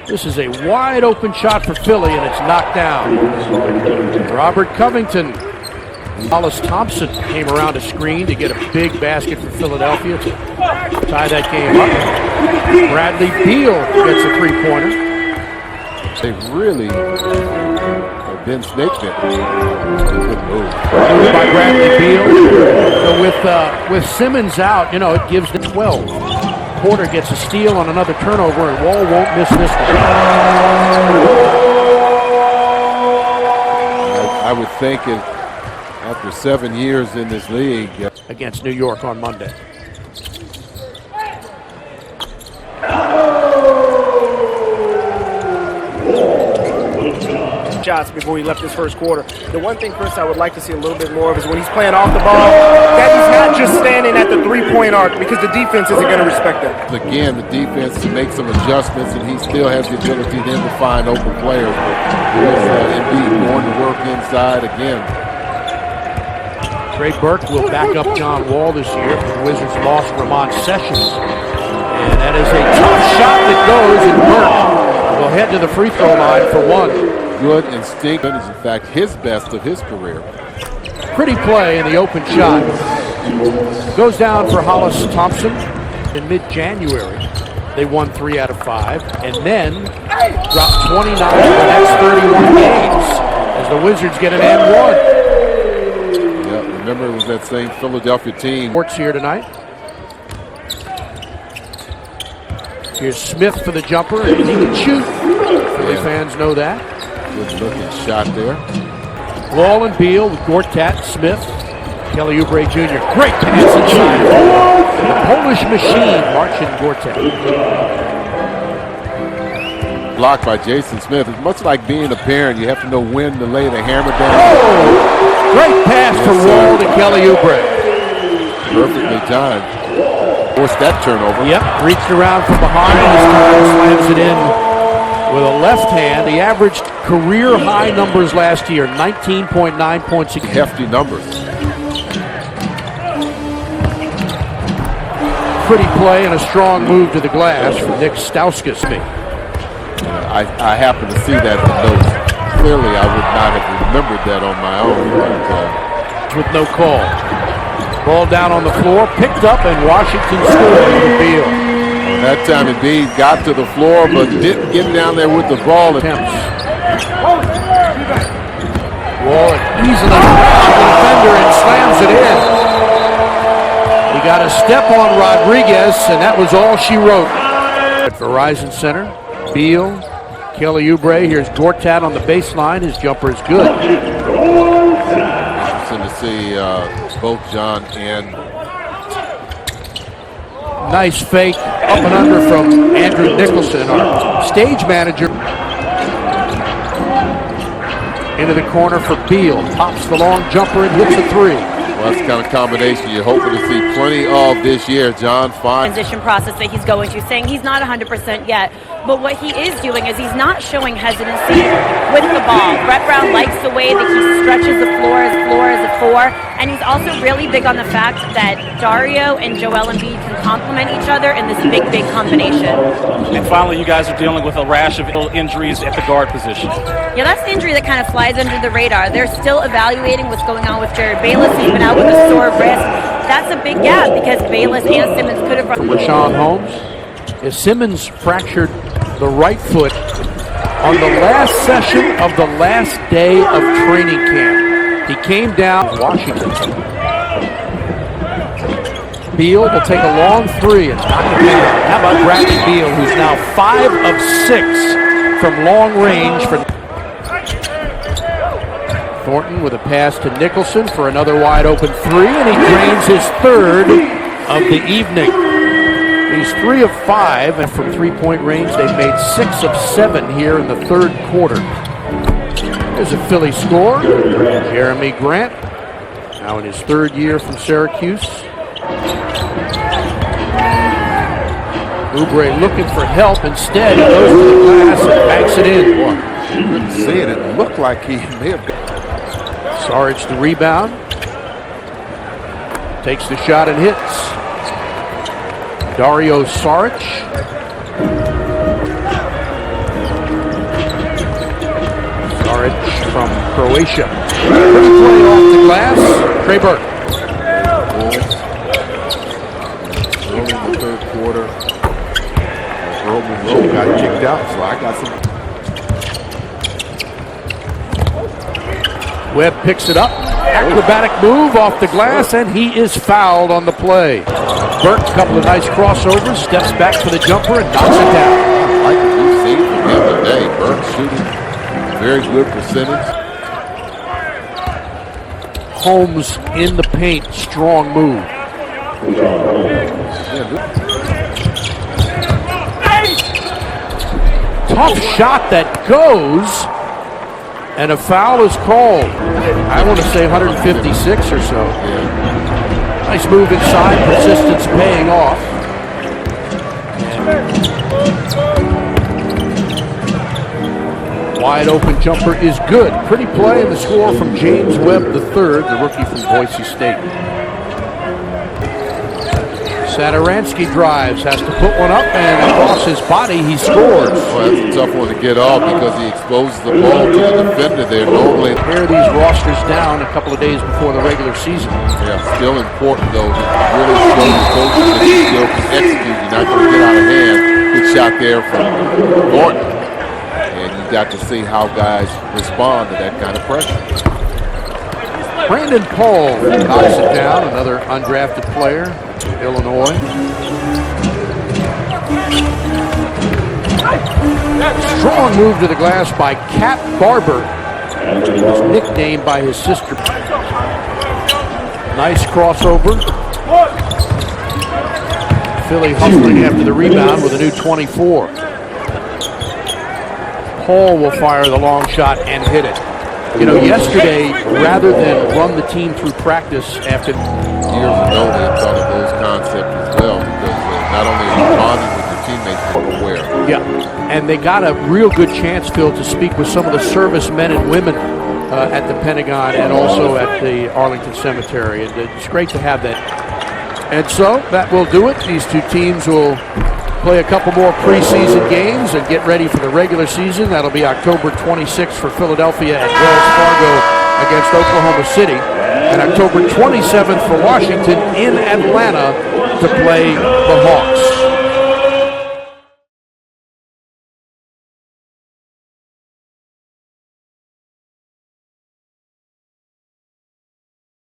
This is a wide open shot for Philly, and it's knocked down. Robert Covington. Hollis Thompson came around a screen to get a big basket for Philadelphia to tie that game up. Bradley Beal gets a three-pointer. They really have been snaking it. Good move. By Bradley Beal. With Simmons out, it gives them 12. Porter gets a steal on another turnover, and Wall won't miss this one. I would think after 7 years in this league. Against New York on Monday. Shots before he left this first quarter. The one thing, Chris, I would like to see a little bit more of is when he's playing off the ball, that he's not just standing at the three-point arc, because the defense isn't going to respect that. Again, the defense to make some adjustments, and he still has the ability then to find open players. Here's Embiid going to work inside again. Trey Burke will back up John Wall this year. The Wizards lost Ramon Sessions. And that is a tough shot that goes, and Burke will head to the free throw line for one. Good instinct. That is, in fact, his best of his career. Pretty play in the open shot. Goes down for Hollis Thompson in mid-January. They won 3 out of 5, and then dropped 29 for the next 31 games as the Wizards get an and one. Yeah, remember it was that same Philadelphia team. Sports here tonight. Here's Smith for the jumper, and he can shoot. Philly fans know that. Good looking shot there. Wall and Beal with Gortat, Smith, Kelly Oubre Jr. Great pass inside. The Polish machine, Marcin Gortat. Blocked by Jason Smith. It's much like being a parent. You have to know when to lay the hammer down. Oh! Great pass for Wall to Kelly Oubre. Perfectly timed. Forced that turnover. Yep, reached around from behind this time, slams it in with a left hand. He averaged career high numbers last year, 19.9 points a game. Hefty numbers. Pretty play and a strong move to the glass from Nick Stauskas. I happen to see that in the notes. Clearly, I would not have remembered that on my own. But, with no call. Ball down on the floor, picked up, and Washington scored with Beal. That time Embiid got to the floor, but didn't get down there with the ball. Attempts. Wall easily grabs the defender and slams it in. He got a step on Rodriguez, and that was all she wrote. At Verizon Center, Beal, Kelly Oubre. Here's Gortat on the baseline. His jumper is good. Interesting to see both John and... Nice fake up and under from Andrew Nicholson, our stage manager. Into the corner for Beal. Pops the long jumper and hits a three. Well, that's the kind of combination you're hoping to see plenty of this year. John Fine. Transition process that he's going through, saying he's not 100% yet. But what he is doing is he's not showing hesitancy with the ball. Brett Brown likes the way that he stretches the floor as a 4. And he's also really big on the fact that Dario and Joel Embiid can complement each other in this big, big combination. And finally, you guys are dealing with a rash of injuries at the guard position. Yeah, that's the injury that kind of flies under the radar. They're still evaluating what's going on with Jared Bayless. He's been out with a sore wrist. That's a big gap because Bayless and Simmons could have run. From Rashawn Holmes, as Simmons fractured the right foot on the last session of the last day of training camp. He came down Washington. Beal will take a long three and knock it down. How about Bradley Beal, who's now 5 of 6 from long range. Thornton with a pass to Nicholson for another wide open three, and he drains his third of the evening. He's 3 of 5, and from three-point range, they've made 6 of 7 here in the third quarter. There's a Philly score. Jeremy Grant, now in his 3rd year from Syracuse. Oubre looking for help. Instead, he goes to the glass and banks it in. Boy, you couldn't see it. It looked like he may have got... Saric the rebound. Takes the shot and hits. Dario Saric. Kramaric from Croatia. Pretty play off the glass. Trey Burke. Early in the third quarter, Roman Rowe got kicked out, so I got some. Webb picks it up. Acrobatic move off the glass, and he is fouled on the play. Burke, a couple of nice crossovers, steps back for the jumper and knocks it down. I like what you've seen from him today. Burke shooting very good percentage. Holmes in the paint, strong move. Tough shot that goes. And a foul is called. I want to say 156 or so. Nice move inside, persistence paying off. Wide open jumper is good. Pretty play, and the score from James Webb III, the rookie from Boise State. Satoransky drives, has to put one up, and across his body he scores. Well, that's a tough one to get off because he exposes the ball to the defender there. Normally, tear these rosters down a couple of days before the regular season. Yeah, still important though to really show the coaches that you still can execute. You're not going to get out of hand. Good shot there from Norton. And you got to see how guys respond to that kind of pressure. Brandon Paul knocks it down, another undrafted player. Illinois. Strong move to the glass by Cat Barber. He was nicknamed by his sister. Nice crossover. Philly hustling after the rebound with a new 24. Paul will fire the long shot and hit it. You know, yesterday, rather than run the team through practice after years ago, they thought of those concepts as well because not only are you bonding with your teammates, but aware. Yeah, and they got a real good chance, Phil, to speak with some of the servicemen and women at the Pentagon and also at the Arlington Cemetery, and it's great to have that. And so that will do it. These two teams will play a couple more preseason games and get ready for the regular season. That'll be October 26th for Philadelphia at Wells Fargo against Oklahoma City, and October 27th for Washington in Atlanta to play the Hawks.